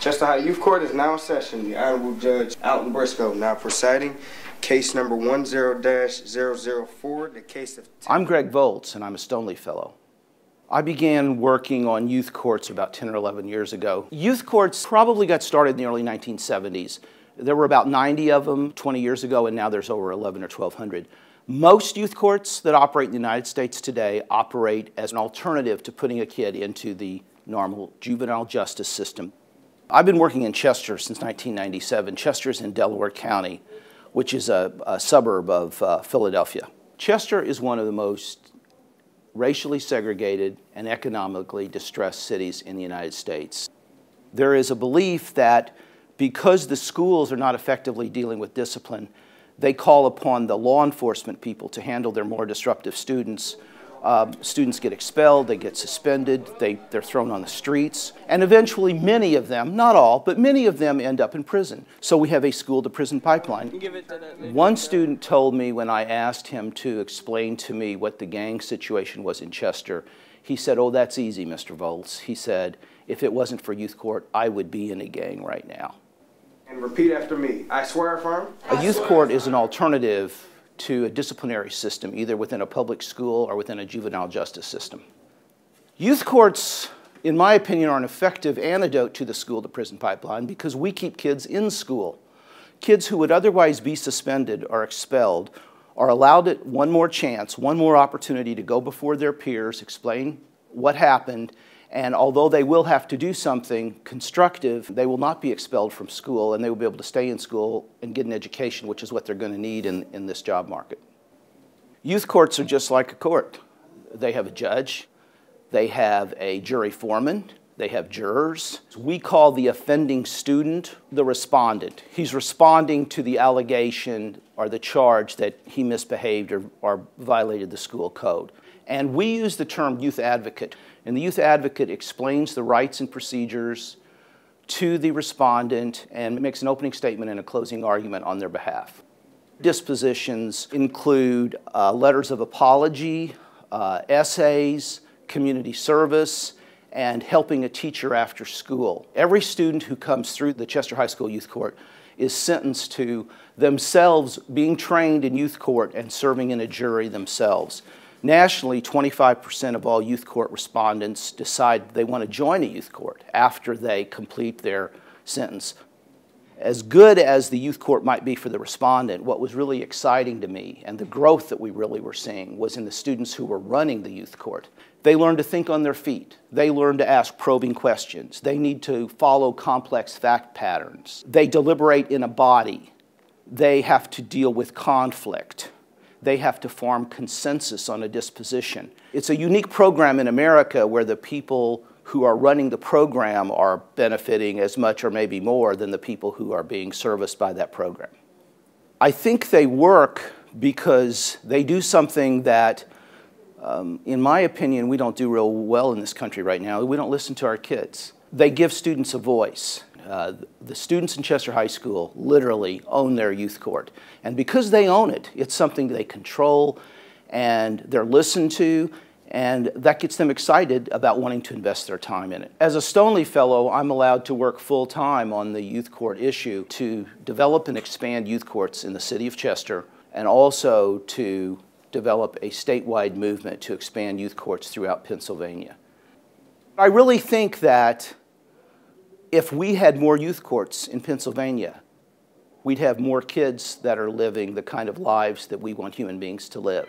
Chester High Youth Court is now in session. The Honorable Judge Alton Briscoe now presiding. Case number 10-004, the case of... I'm Gregg Volz, and I'm a Stoneleaf Fellow. I began working on youth courts about 10 or 11 years ago. Youth courts probably got started in the early 1970s. There were about 90 of them 20 years ago, and now there's over 11 or 1,200. Most youth courts that operate in the United States today operate as an alternative to putting a kid into the normal juvenile justice system. I've been working in Chester since 1997. Chester's in Delaware County, which is a suburb of Philadelphia. Chester is one of the most racially segregated and economically distressed cities in the United States. There is a belief that because the schools are not effectively dealing with discipline, they call upon the law enforcement people to handle their more disruptive students. Students get expelled, they get suspended, they're thrown on the streets, and eventually many of them, not all, but many of them end up in prison. So we have a school-to-prison pipeline. One student told me when I asked him to explain to me what the gang situation was in Chester, he said, "Oh, that's easy, Mr. Volz." He said, "If it wasn't for youth court, I would be in a gang right now." And repeat after me. I swear affirm. A youth court is an alternative to a disciplinary system, either within a public school or within a juvenile justice system. Youth courts, in my opinion, are an effective antidote to the school-to-prison pipeline because we keep kids in school. Kids who would otherwise be suspended or expelled are allowed one more chance, one more opportunity to go before their peers, explain what happened, and although they will have to do something constructive, they will not be expelled from school, and they will be able to stay in school and get an education, which is what they're going to need in this job market. Youth courts are just like a court. They have a judge, they have a jury foreman, they have jurors. We call the offending student the respondent. He's responding to the allegation or the charge that he misbehaved or violated the school code. And we use the term youth advocate. And the youth advocate explains the rights and procedures to the respondent and makes an opening statement and a closing argument on their behalf. Dispositions include letters of apology, essays, community service, and helping a teacher after school. Every student who comes through the Chester High School Youth Court is sentenced to themselves being trained in youth court and serving in a jury themselves. Nationally, 25% of all youth court respondents decide they want to join a youth court after they complete their sentence. As good as the youth court might be for the respondent, what was really exciting to me and the growth that we really were seeing was in the students who were running the youth court. They learned to think on their feet. They learned to ask probing questions. They need to follow complex fact patterns. They deliberate in a body. They have to deal with conflict. They have to form consensus on a disposition. It's a unique program in America where the people who are running the program are benefiting as much or maybe more than the people who are being serviced by that program. I think they work because they do something that, in my opinion, we don't do real well in this country right now. We don't listen to our kids. They give students a voice. The students in Chester High School literally own their youth court. And because they own it, it's something they control and they're listened to, and that gets them excited about wanting to invest their time in it. As a Stoneleaf Fellow, I'm allowed to work full-time on the youth court issue to develop and expand youth courts in the city of Chester and also to develop a statewide movement to expand youth courts throughout Pennsylvania. I really think that if we had more youth courts in Pennsylvania, we'd have more kids that are living the kind of lives that we want human beings to live.